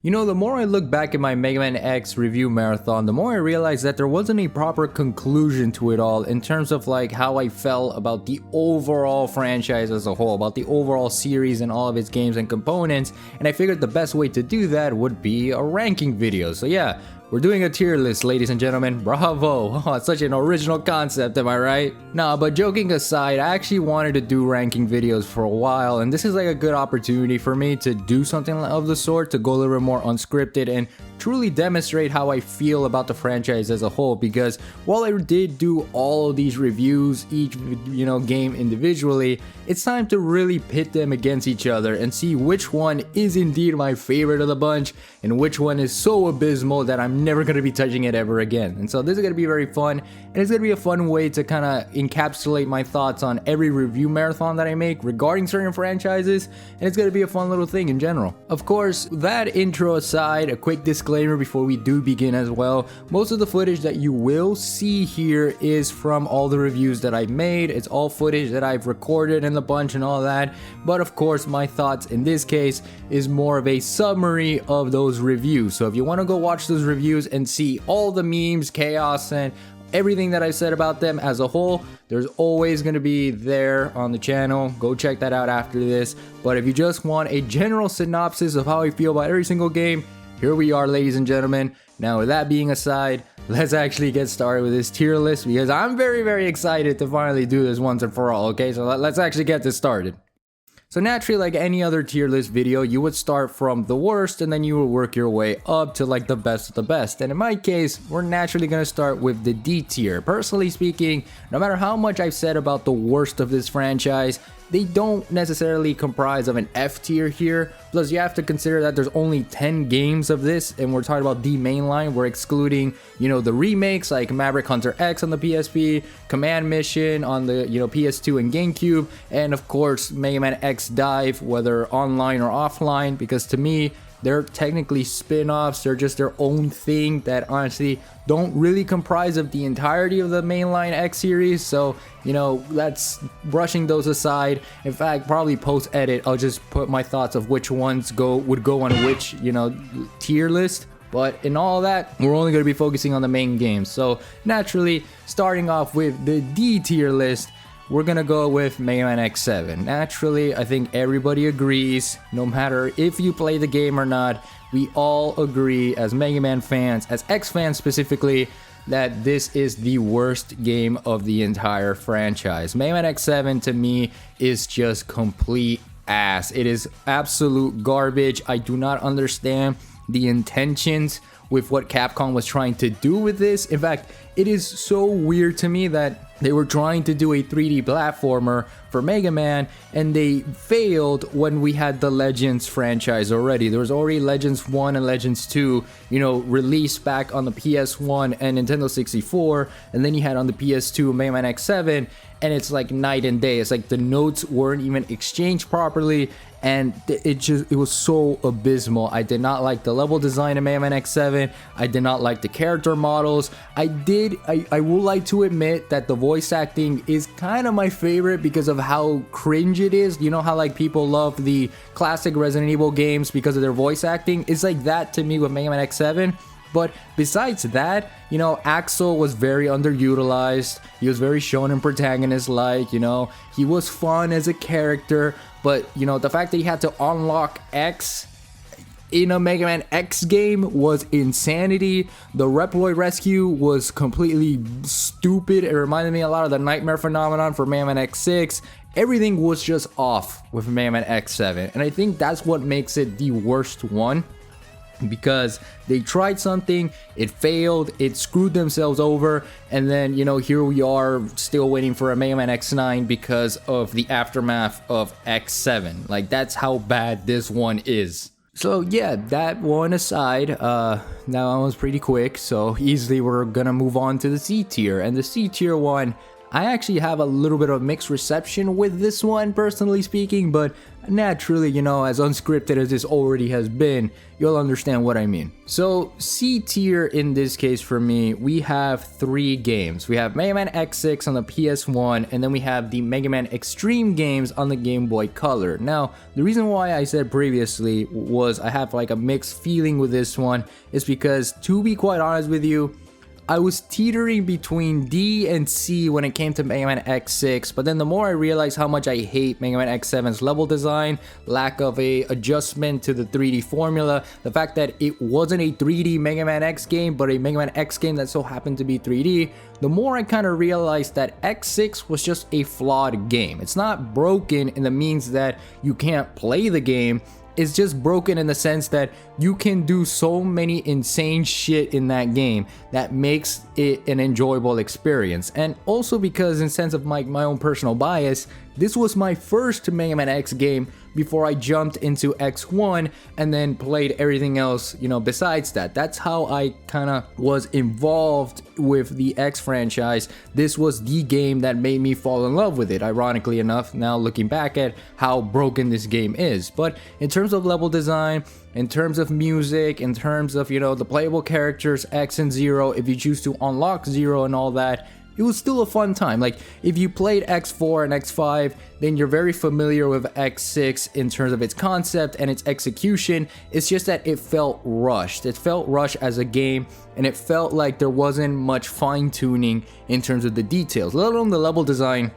You know, the more I look back at my Mega Man X review marathon, the more I realize that there wasn't a proper conclusion to it all in terms of like how I felt about the overall franchise as a whole, about the overall series and all of its games and components, and I figured the best way to do that would be a ranking video. So yeah, we're doing a tier list, ladies and gentlemen. Bravo! Oh, it's such an original concept, am I right? Nah, but joking aside, I actually wanted to do ranking videos for a while, and this is like a good opportunity for me to do something of the sort, to go a little bit more unscripted and truly demonstrate how I feel about the franchise as a whole. Because while I did do all of these reviews, each game individually, it's time to really pit them against each other and see which one is indeed my favorite of the bunch and which one is so abysmal that I'm never going to be touching it ever again. And so this is going to be very fun, and it's going to be a fun way to kind of encapsulate my thoughts on every review marathon that I make regarding certain franchises, and it's going to be a fun little thing in general. Of course, that intro aside, a quick disclaimer before we do begin as well. Most of the footage that you will see here is from all the reviews that I've made. It's all footage that I've recorded in the bunch and all that, but of course my thoughts in this case is more of a summary of those reviews. So if you want to go watch those reviews and see all the memes, chaos, and everything that I said about them as a whole, there's always going to be there on the channel. Go check that out after this. But if you just want a general synopsis of how I feel about every single game, here we are, ladies and gentlemen. Now with that being aside, let's actually get started with this tier list, because I'm very excited to finally do this once and for all. Okay, so let's actually get this started. So naturally, like any other tier list video, you would start from the worst and then you would work your way up to like the best of the best. And in my case, we're naturally going to start with the D tier. Personally speaking, no matter how much I've said about the worst of this franchise, they don't necessarily comprise of an F tier here. Plus, you have to consider that there's only 10 games of this, and we're talking about the mainline. We're excluding, the remakes like Maverick Hunter X on the PSP, Command Mission on the, PS2 and GameCube, and of course, Mega Man X Dive, whether online or offline, because to me, they're technically spin-offs. They're just their own thing that honestly don't really comprise of the entirety of the mainline X series. So, that's brushing those aside. In fact, probably post-edit, I'll just put my thoughts of which ones would go on which, tier list. But in all that, we're only going to be focusing on the main games. So naturally, starting off with the D tier list, we're gonna go with Mega Man X7. Naturally, I think everybody agrees, no matter if you play the game or not, we all agree as Mega Man fans, as X fans specifically, that this is the worst game of the entire franchise. Mega Man X7 to me is just complete ass. It is absolute garbage. I do not understand the intentions with what Capcom was trying to do with this. In fact, it is so weird to me that they were trying to do a 3D platformer for Mega Man and they failed when we had the Legends franchise already. There was already Legends 1 and Legends 2, released back on the PS1 and Nintendo 64, and then you had on the PS2 Mega Man X7, and it's like night and day. It's like the notes weren't even exchanged properly, and it was so abysmal. I did not like the level design of Mega Man X7. I did not like the character models. I will like to admit that the voice acting is kind of my favorite because of how cringe it is. You know how like people love the classic Resident Evil games because of their voice acting? It's like that to me with Mega Man X7. But besides that, Axel was very underutilized. He was very shonen protagonist-like, he was fun as a character, but, the fact that he had to unlock X in a Mega Man X game was insanity. The Reploid rescue was completely stupid. It reminded me a lot of the Nightmare phenomenon for Mega Man X6. Everything was just off with Mega Man X7, and I think that's what makes it the worst one. Because they tried something, it failed, it screwed themselves over, and then here we are still waiting for a Mega Man X9 because of the aftermath of X7. Like, that's how bad this one is. So yeah, that one aside, that one was pretty quick, so easily we're gonna move on to the C tier. And the C tier one, I actually have a little bit of mixed reception with this one, personally speaking, but naturally, you know, as unscripted as this already has been, you'll understand what I mean. So C tier in this case for me, we have 3 games. We have Mega Man X6 on the PS1, and then we have the Mega Man Extreme games on the Game Boy Color. Now, the reason why I said previously was I have like a mixed feeling with this one is because, to be quite honest with you, I was teetering between D and C when it came to Mega Man X6, but then the more I realized how much I hate Mega Man X7's level design, lack of a adjustment to the 3D formula, the fact that it wasn't a 3D Mega Man X game, but a Mega Man X game that so happened to be 3D, the more I kind of realized that X6 was just a flawed game. It's not broken in the means that you can't play the game. It's just broken in the sense that you can do so many insane shit in that game that makes it an enjoyable experience. And also because, in sense of my own personal bias, this was my first Mega Man X game before I jumped into X1 and then played everything else, you know, besides that. That's how I kind of was involved with the X franchise. This was the game that made me fall in love with it, ironically enough, now looking back at how broken this game is. But in terms of level design, in terms of music, in terms of, you know, the playable characters, X and Zero, if you choose to unlock Zero and all that, it was still a fun time. Like, if you played X4 and X5, then you're very familiar with X6 in terms of its concept and its execution. It's just that it felt rushed. It felt rushed as a game, and it felt like there wasn't much fine-tuning in terms of the details, let alone the level design.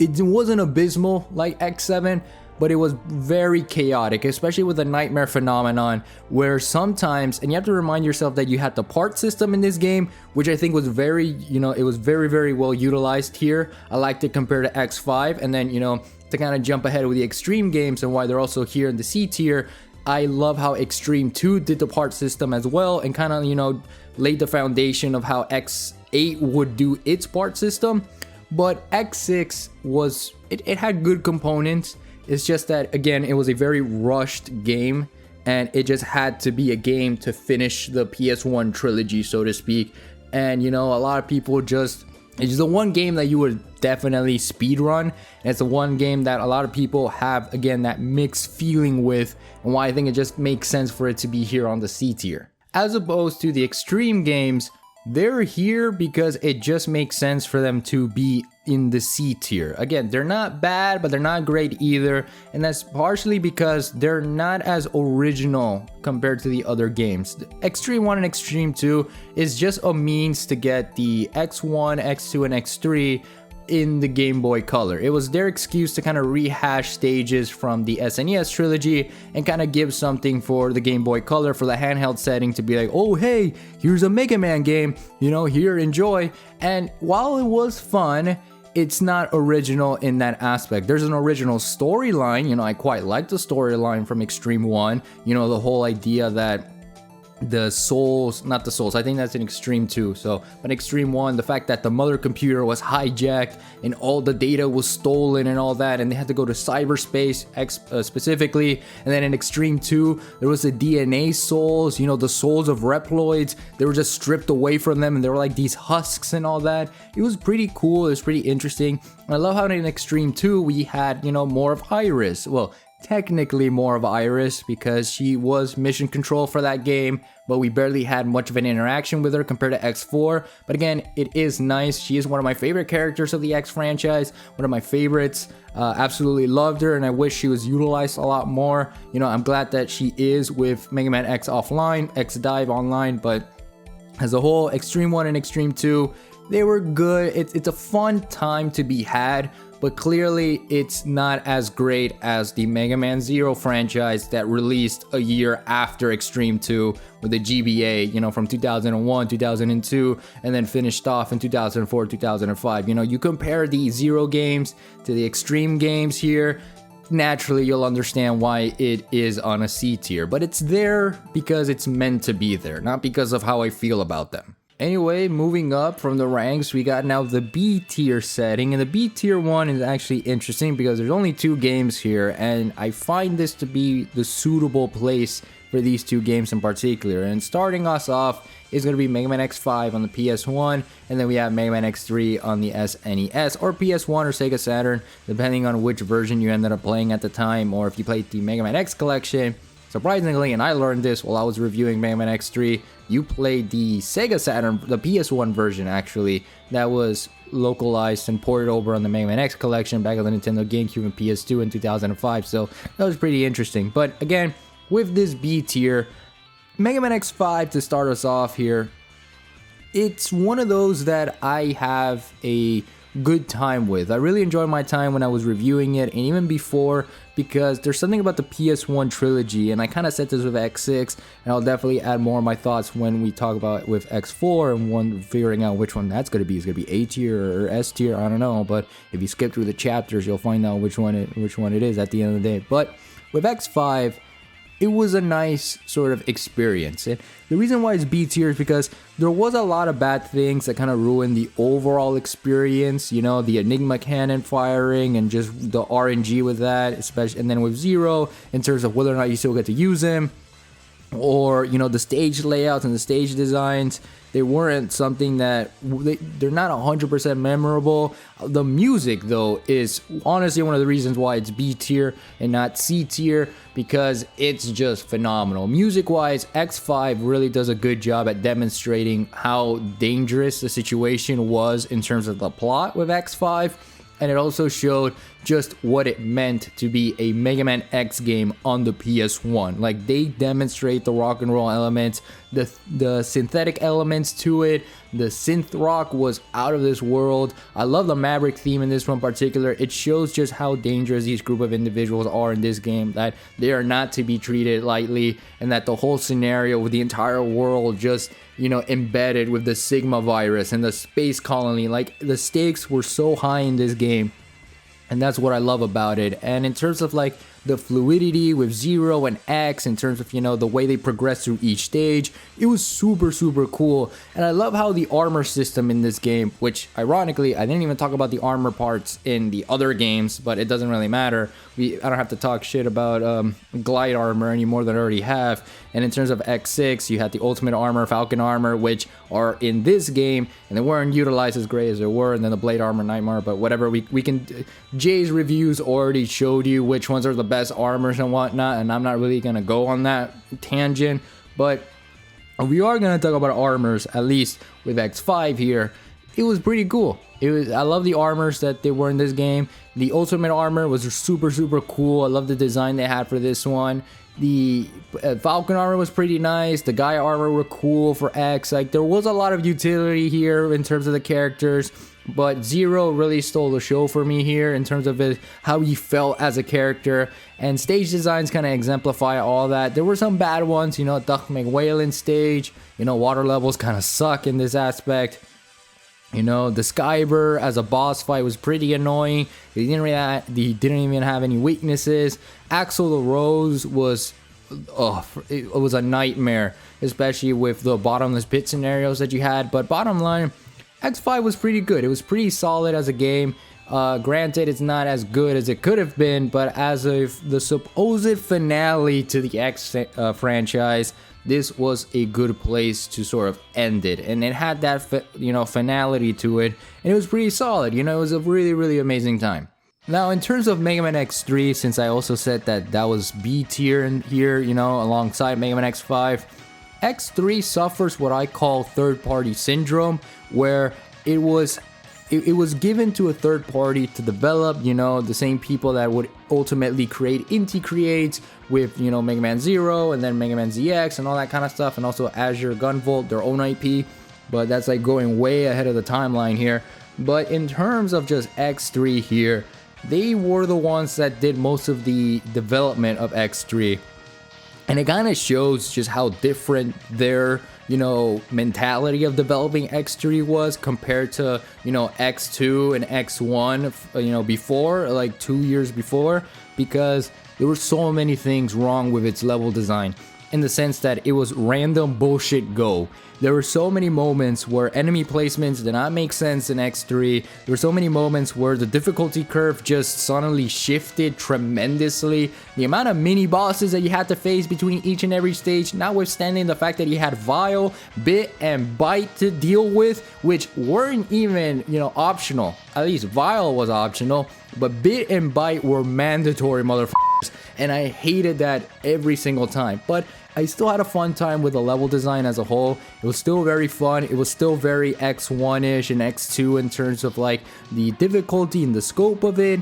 It wasn't abysmal like X7, but it was very chaotic, especially with the nightmare phenomenon, where sometimes, and you have to remind yourself that you had the part system in this game, which I think was very, you know, it was very, very well utilized here. I liked it compared to X5, and then, you know, to kind of jump ahead with the Extreme games and why they're also here in the C tier, I love how Extreme 2 did the part system as well, and kind of, you know, laid the foundation of how X8 would do its part system. But X6 was, it had good components. It's just that, again, it was a very rushed game, and it just had to be a game to finish the PS1 trilogy, so to speak. And, you know, a lot of people just, it's the one game that you would definitely speedrun, and it's the one game that a lot of people have, again, that mixed feeling with, and why I think it just makes sense for it to be here on the C tier. As opposed to the Extreme games, they're here because it just makes sense for them to be in the C tier. Again, they're not bad, but they're not great either, and that's partially because they're not as original compared to the other games. Extreme 1 and Extreme 2 is just a means to get the X1, X2, and X3 in the Game Boy Color. It was their excuse to kind of rehash stages from the SNES trilogy and kind of give something for the Game Boy Color, for the handheld setting, to be like, oh hey, here's a Mega Man game, you know, here, enjoy. And while it was fun, it's not original in that aspect. There's an original storyline, you know, I quite like the storyline from Extreme 1, you know, the whole idea that the souls, not the souls, I think that's in Extreme 2, so, but Extreme 1, the fact that the mother computer was hijacked and all the data was stolen and all that, and they had to go to cyberspace specifically. And then in Extreme 2, there was the DNA souls, you know, the souls of Reploids, they were just stripped away from them, and they were like these husks and all that. It was pretty cool, it was pretty interesting. And I love how in Extreme 2, we had, you know, more of Iris. Well, technically more of Iris, because she was mission control for that game, but we barely had much of an interaction with her compared to X4. But again, it is nice. She is one of my favorite characters of the X franchise, one of my favorites. Absolutely loved her, and I wish she was utilized a lot more. You know, I'm glad that she is with Mega Man X Offline, X Dive Online, but as a whole, Extreme 1 and Extreme 2, they were good. It's a fun time to be had, but clearly it's not as great as the Mega Man Zero franchise that released a year after Extreme 2 with the GBA, you know, from 2001, 2002, and then finished off in 2004, 2005. You know, you compare the Zero games to the Extreme games here, naturally you'll understand why it is on a C tier, but it's there because it's meant to be there, not because of how I feel about them. Anyway, moving up from the ranks, we got now the B tier setting, and the B tier one is actually interesting because there's only 2 games here, and I find this to be the suitable place for these two games in particular. And starting us off is going to be Mega Man X5 on the PS1, and then we have Mega Man X3 on the SNES or PS1 or Sega Saturn, depending on which version you ended up playing at the time, or if you played the Mega Man X collection. Surprisingly, and I learned this while I was reviewing Mega Man X3, you played the Sega Saturn, the PS1 version actually, that was localized and ported over on the Mega Man X collection back on the Nintendo GameCube and PS2 in 2005, so that was pretty interesting. But again, with this B tier, Mega Man X5 to start us off here, it's one of those that I have a good time with. I really enjoyed my time when I was reviewing it, and even before, because there's something about the PS1 trilogy, and I kind of said this with X6, and I'll definitely add more of my thoughts when we talk about it with X4 and figuring out which one that's going to be. Is it going to be A tier or S tier? I don't know, but if you skip through the chapters, you'll find out which one it is at the end of the day. But with X5, it was a nice sort of experience. And the reason why it's B tier is because there was a lot of bad things that kind of ruined the overall experience. You know, the Enigma cannon firing and just the RNG with that, especially, and then with Zero in terms of whether or not you still get to use him, or, you know, the stage layouts and the stage designs. They weren't something that they're not 100% memorable. The music, though, is honestly one of the reasons why it's B tier and not C tier, because it's just phenomenal. Music-wise, X5 really does a good job at demonstrating how dangerous the situation was in terms of the plot with X5. And it also showed just what it meant to be a Mega Man X game on the PS1. Like, they demonstrate the rock and roll elements, the synthetic elements to it. The synth rock was out of this world. I love the Maverick theme in this one in particular. It shows just how dangerous these group of individuals are in this game, that they are not to be treated lightly, and that the whole scenario with the entire world just, you know, embedded with the Sigma virus and the space colony. Like, the stakes were so high in this game, and that's what I love about it. And in terms of like the fluidity with Zero and X, in terms of, you know, the way they progress through each stage, it was super cool. And I love how the armor system in this game, which ironically I didn't even talk about the armor parts in the other games, but it doesn't really matter. I don't have to talk shit about glide armor any more than I already have. And in terms of X6, you had the ultimate armor, Falcon armor, which are in this game, and they weren't utilized as great as they were, and then the blade armor, nightmare, but whatever. We can, Jay's reviews already showed you which ones are the best armors and whatnot, and I'm not really gonna go on that tangent, but we are gonna talk about armors, at least with X5 here. It was pretty cool. I love the armors that they were in this game. The ultimate armor was super cool. I love the design they had for this one. The Falcon armor was pretty nice. The Gaia armor were cool for X. Like, there was a lot of utility here in terms of the characters, but Zero really stole the show for me here in terms of how he felt as a character. And stage designs kind of exemplify all that. There were some bad ones, you know, Duck McWhalen stage. You know, water levels kind of suck in this aspect. You know, the Skyber as a boss fight was pretty annoying. He didn't even have any weaknesses. Axel the Rose was, it was a nightmare, especially with the bottomless pit scenarios that you had. But bottom line, X5 was pretty good. It was pretty solid as a game. Granted, it's not as good as it could have been, but as of the supposed finale to the X franchise, this was a good place to sort of end it, and it had that finality to it, and it was pretty solid. You know, it was a really amazing time. Now, in terms of Mega Man X3, since I also said that was B tier in here, you know, alongside Mega Man X5, X3 suffers what I call third-party syndrome, where it was given to a third party to develop, you know, the same people that would ultimately create Inti Creates with, you know, Mega Man Zero and then Mega Man ZX and all that kind of stuff, and also Azure Gunvolt, their own IP, but that's like going way ahead of the timeline here. But in terms of just X3 here, they were the ones that did most of the development of X3, and it kind of shows just how different their, you know, mentality of developing X3 was compared to, you know, X2 and X1, you know, before, like 2 years before, because there were so many things wrong with its level design. in the sense that it was random bullshit go. There were so many moments where enemy placements did not make sense in X3. There were so many moments where the difficulty curve just suddenly shifted tremendously. The amount of mini bosses that you had to face between each and every stage, notwithstanding the fact that you had Vile, Bit, and Bite to deal with, which weren't even, optional. At least Vile was optional, but Bit and Bite were mandatory, motherfuckers. And I hated that every single time. But I still had a fun time with the level design as a whole. It was still very fun. It was still very X1-ish and X2 in terms of like the difficulty and the scope of it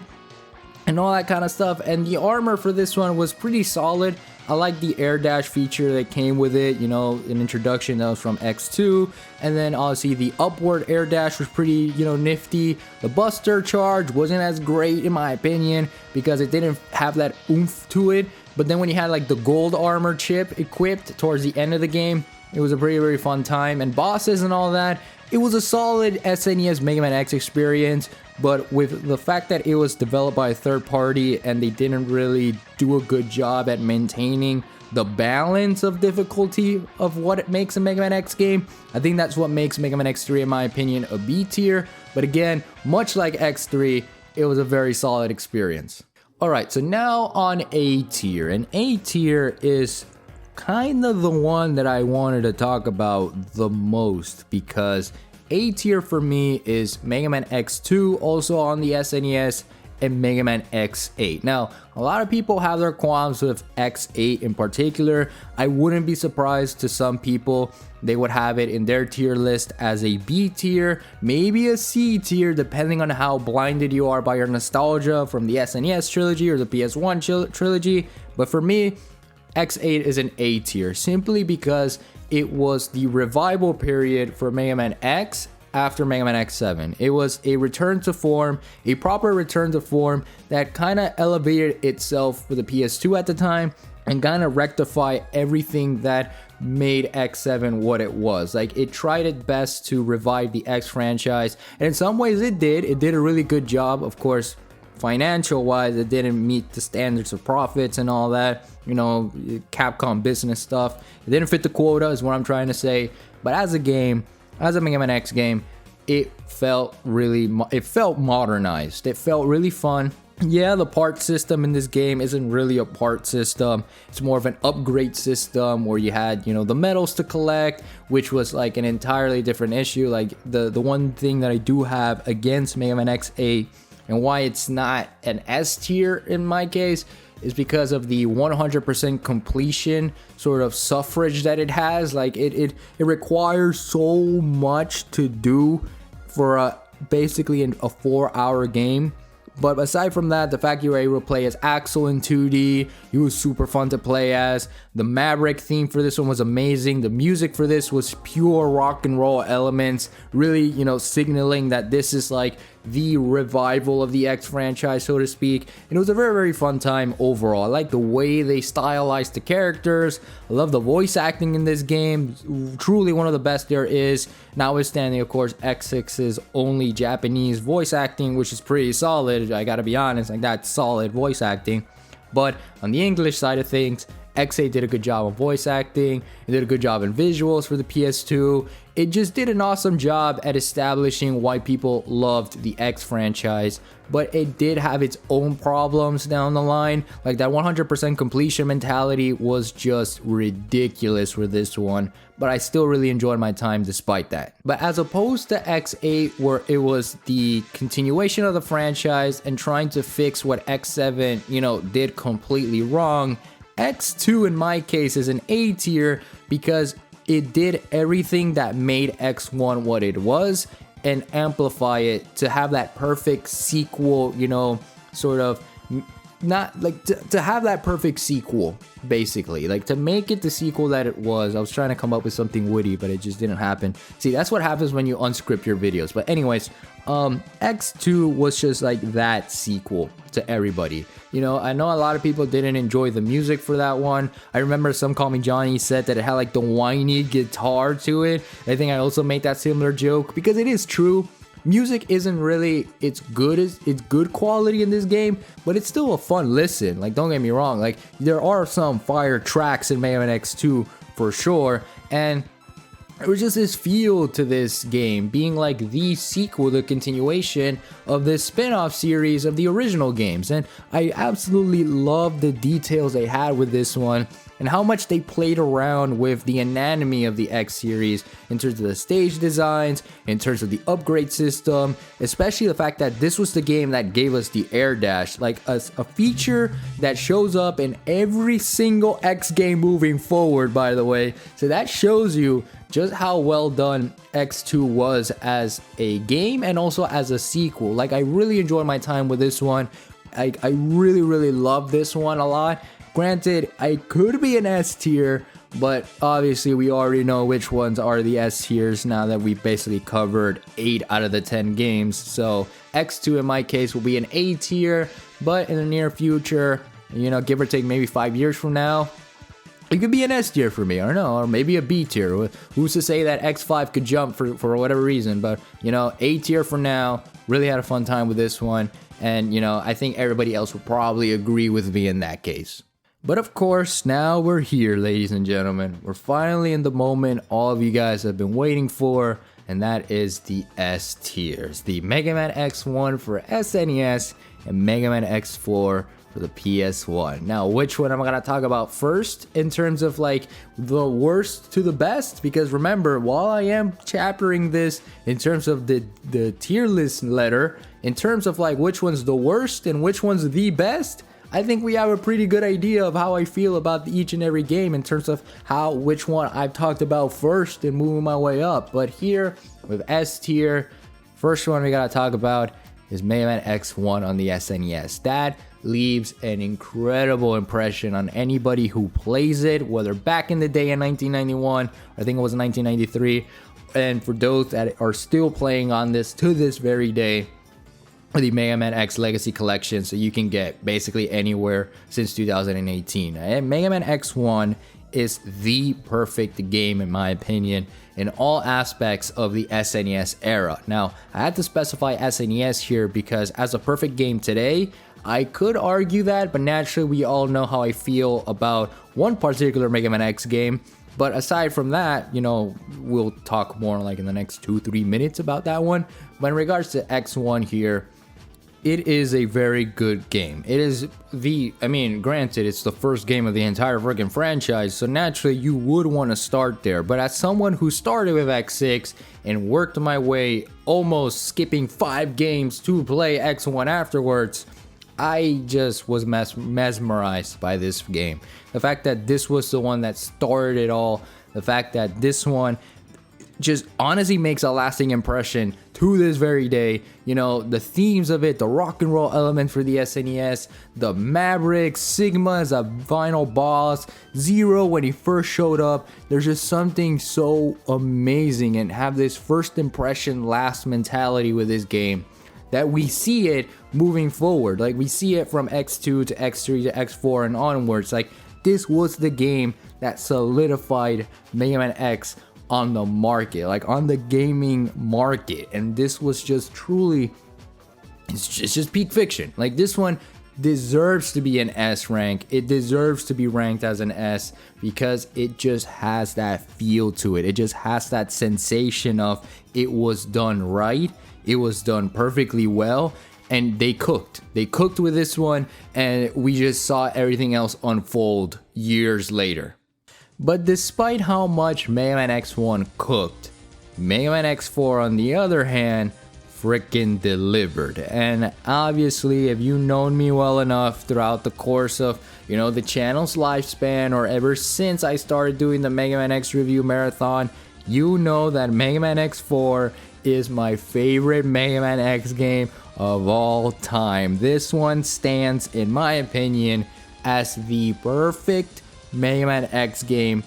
and all that kind of stuff. And the armor for this one was pretty solid. I like the air dash feature that came with it, an introduction that was from X2. And then obviously the upward air dash was pretty, nifty. The Buster charge wasn't as great in my opinion because it didn't have that oomph to it. But then when you had like the gold armor chip equipped towards the end of the game, it was a pretty, very fun time. And bosses and all that, it was a solid SNES Mega Man X experience. But with the fact that it was developed by a third party and they didn't really do a good job at maintaining the balance of difficulty of what it makes a Mega Man X game, I think that's what makes Mega Man X3, in my opinion, a B tier. But again, much like X3, it was a very solid experience. Alright, so now on A tier, and A tier is kind of the one that I wanted to talk about the most because A tier for me is Mega Man X2, also on the SNES, and Mega Man X8. Now, a lot of people have their qualms with X8 in particular. I wouldn't be surprised to some people they would have it in their tier list as a B tier, maybe a C tier, depending on how blinded you are by your nostalgia from the SNES trilogy or the PS1 trilogy. But for me, X8 is an A tier simply because it was the revival period for Mega Man X after Mega Man X7. It was a return to form, a proper return to form that kind of elevated itself for the PS2 at the time and kind of rectify everything that made X7 what it was. Like, it tried its best to revive the X franchise, and in some ways it did. It did a really good job. Of course, financial wise, it didn't meet the standards of profits and all that, Capcom business stuff. It didn't fit the quota is what I'm trying to say. But as a game, as a Mega Man X game, it felt modernized. It felt really fun. Yeah, the part system in this game isn't really a part system. It's more of an upgrade system where you had, the medals to collect, which was like an entirely different issue. Like the one thing that I do have against Mega Man X8 and why it's not an S tier in my case is because of the 100% completion sort of suffrage that it has. Like it requires so much to do for basically a 4-hour game. But aside from that, the fact you were able to play as Axel in 2D, he was super fun to play as. The Maverick theme for this one was amazing. The music for this was pure rock and roll elements, really, signaling that this is like the revival of the X franchise, so to speak. And it was a very, very fun time overall. I like the way they stylized the characters. I love the voice acting in this game. Truly one of the best there is. Notwithstanding, of course, X6's only Japanese voice acting, which is pretty solid. I gotta be honest, like that's solid voice acting. But on the English side of things, X8 did a good job of voice acting. It did a good job in visuals for the PS2. It just did an awesome job at establishing why people loved the X franchise. But it did have its own problems down the line. Like that 100% completion mentality was just ridiculous for this one. But I still really enjoyed my time despite that. But as opposed to X8, where it was the continuation of the franchise and trying to fix what X7, did completely wrong, X2 in my case is an A tier because it did everything that made X1 what it was and amplify it to have that perfect sequel, sort of not like to have that perfect sequel, basically, like to make it the sequel that it was. I was trying to come up with something witty, but it just didn't happen. See, that's what happens when you unscript your videos. But anyways, X2 was just like that sequel to everybody. I know a lot of people didn't enjoy the music for that one. I remember Some Call Me Johnny said that it had like the whiny guitar to it. I think I also made that similar joke because it is true. Music isn't really it's good quality in this game, but it's still a fun listen. Like, don't get me wrong, like there are some fire tracks in Mega Man X2 for sure, and it was just this feel to this game being like the sequel, the continuation of this spin-off series of the original games. And I absolutely love the details they had with this one and how much they played around with the anatomy of the X series in terms of the stage designs, in terms of the upgrade system, especially the fact that this was the game that gave us the air dash, like a feature that shows up in every single X game moving forward, by the way. So that shows you just how well done X2 was as a game and also as a sequel. Like, I really enjoyed my time with this one. I really love this one a lot. Granted, I could be an S tier, but obviously we already know which ones are the S tiers now that we basically covered 8 out of the 10 games. So X2 in my case will be an A tier, but in the near future, you know, give or take maybe 5 years from now, it could be an S tier for me, I don't know, or maybe a B tier. Who's to say that X5 could jump for whatever reason, but, you know, A tier for now. Really had a fun time with this one, and, you know, I think everybody else will probably agree with me in that case. But of course, now we're here, ladies and gentlemen. We're finally in the moment all of you guys have been waiting for, and that is the S tiers. The Mega Man X1 for SNES and Mega Man X4 for the PS1. Now, which one am I gonna talk about first in terms of like the worst to the best? Because remember, while I am chaptering this in terms of the tier list letter, in terms of like which one's the worst and which one's the best, I think we have a pretty good idea of how I feel about each and every game in terms of which one I've talked about first and moving my way up. But here with S tier, first one we gotta talk about is Mega Man X1 on the SNES. That leaves an incredible impression on anybody who plays it, whether back in the day in 1991, I think it was 1993, and for those that are still playing on this to this very day, the Mega Man X Legacy Collection, so you can get basically anywhere since 2018. And Mega Man X1 is the perfect game in my opinion in all aspects of the SNES era. Now, I had to specify SNES here because as a perfect game today, I could argue that, but naturally we all know how I feel about one particular Mega Man X game. But aside from that, you know, we'll talk more like in the next 2-3 minutes about that one. But in regards to X1 here, it is a very good game. It is granted, it's the first game of the entire freaking franchise, so naturally you would want to start there. But as someone who started with X6 and worked my way almost skipping 5 games to play X1 afterwards, I just was mesmerized by this game. The fact that this was the one that started it all, the fact that this one just honestly makes a lasting impression to this very day. You know, the themes of it, the rock and roll element for the SNES, the Maverick, Sigma as a final boss, Zero when he first showed up. There's just something so amazing and have this first impression last mentality with this game that we see it moving forward. Like, we see it from X2 to X3 to X4 and onwards. Like, this was the game that solidified Mega Man X on the market, like on the gaming market, and this was just truly, it's just peak fiction. Like, this one deserves to be an S rank. It deserves to be ranked as an S because it just has that feel to it. It just has that sensation of it was done right, it was done perfectly well, and they cooked with this one, and we just saw everything else unfold years later. But despite how much Mega Man X1 cooked, Mega Man X4 on the other hand freaking delivered. And obviously, if you've known me well enough throughout the course of, you know, the channel's lifespan, or ever since I started doing the Mega Man X review marathon, you know that Mega Man X4 is my favorite Mega Man X game of all time. This one stands, in my opinion, as the perfect Mega Man X game,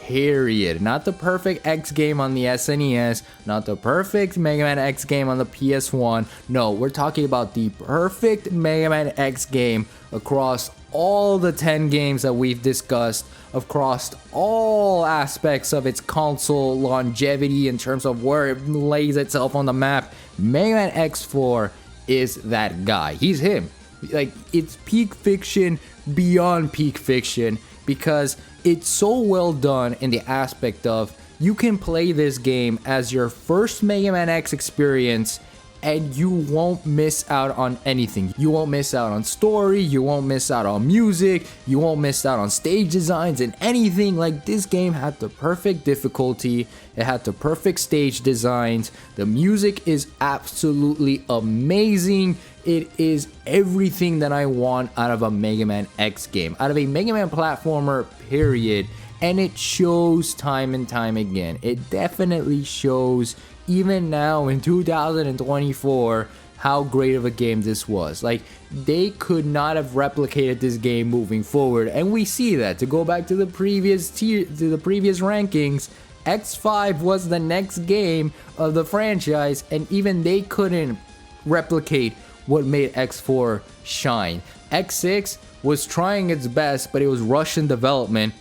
period. Not the perfect X game on the SNES, not the perfect Mega Man X game on the PS1. No, we're talking about the perfect Mega Man X game across all the 10 games that we've discussed, across all aspects of its console longevity in terms of where it lays itself on the map. Mega Man X4 is that guy. He's him. Like, it's peak fiction beyond peak fiction, because it's so well done in the aspect of you can play this game as your first Mega Man X experience and you won't miss out on anything. You won't miss out on story, you won't miss out on music, you won't miss out on stage designs and anything. Like, this game had the perfect difficulty, it had the perfect stage designs, the music is absolutely amazing. It is everything that I want out of a Mega Man X game, out of a Mega Man platformer, period. And it shows time and time again. It definitely shows, even now in 2024, how great of a game this was. Like, they could not have replicated this game moving forward, and we see that. To go back to the previous rankings, X5 was the next game of the franchise, and even they couldn't replicate what made X4 shine. X6 was trying its best, but it was rushed in development,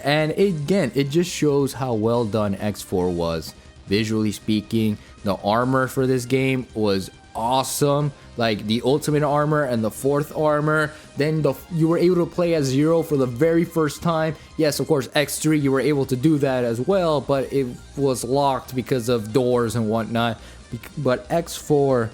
and it just shows how well done X4 was. Visually speaking, the armor for this game was awesome. Like, the ultimate armor and the fourth armor. Then you were able to play as Zero for the very first time. Yes, of course, X3 you were able to do that as well, but it was locked because of doors and whatnot. But X4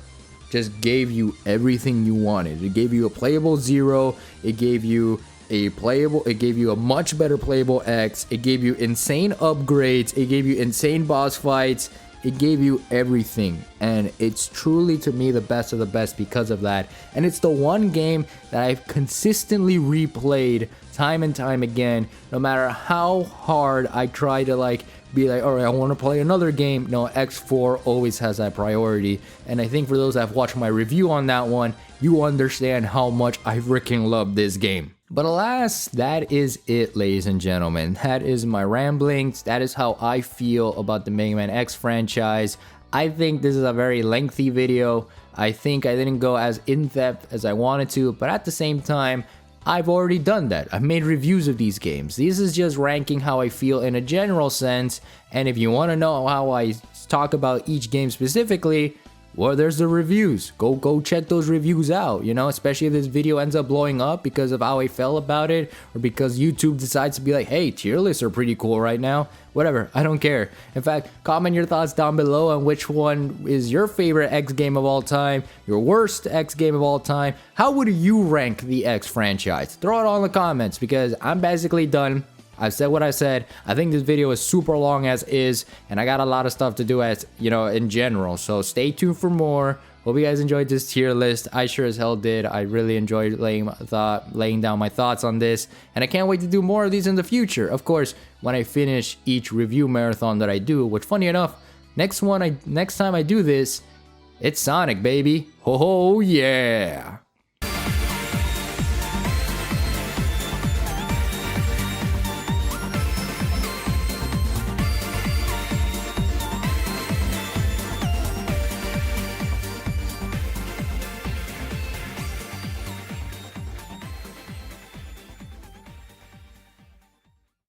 just gave you everything you wanted. It gave you a playable Zero, it gave you a much better playable X, it gave you insane upgrades, it gave you insane boss fights, it gave you everything, and it's truly, to me, the best of the best because of that. And it's the one game that I've consistently replayed time and time again, no matter how hard I try to be like, all right, I want to play another game. No, X4 always has that priority. And I think for those that have watched my review on that one, you understand how much I freaking love this game. But alas, that is it, ladies and gentlemen. That is my ramblings. That is how I feel about the Mega Man X franchise. I think this is a very lengthy video. I think I didn't go as in-depth as I wanted to, but at the same time, I've already done that. I've made reviews of these games. This is just ranking how I feel in a general sense, and if you want to know how I talk about each game specifically, well, there's the reviews. Go check those reviews out, you know, especially if this video ends up blowing up because of how I felt about it, or because YouTube decides to be like, hey, tier lists are pretty cool right now. Whatever, I don't care. In fact, comment your thoughts down below on which one is your favorite X game of all time, your worst X game of all time. How would you rank the X franchise? Throw it all in the comments, because I'm basically done. I've said what I said. I think this video is super long as is, and I got a lot of stuff to do as, you know, in general. So stay tuned for more. Hope you guys enjoyed this tier list. I sure as hell did. I really enjoyed laying down my thoughts on this, and I can't wait to do more of these in the future. Of course, when I finish each review marathon that I do, which, funny enough, next time I do this, it's Sonic, baby. Ho ho, yeah.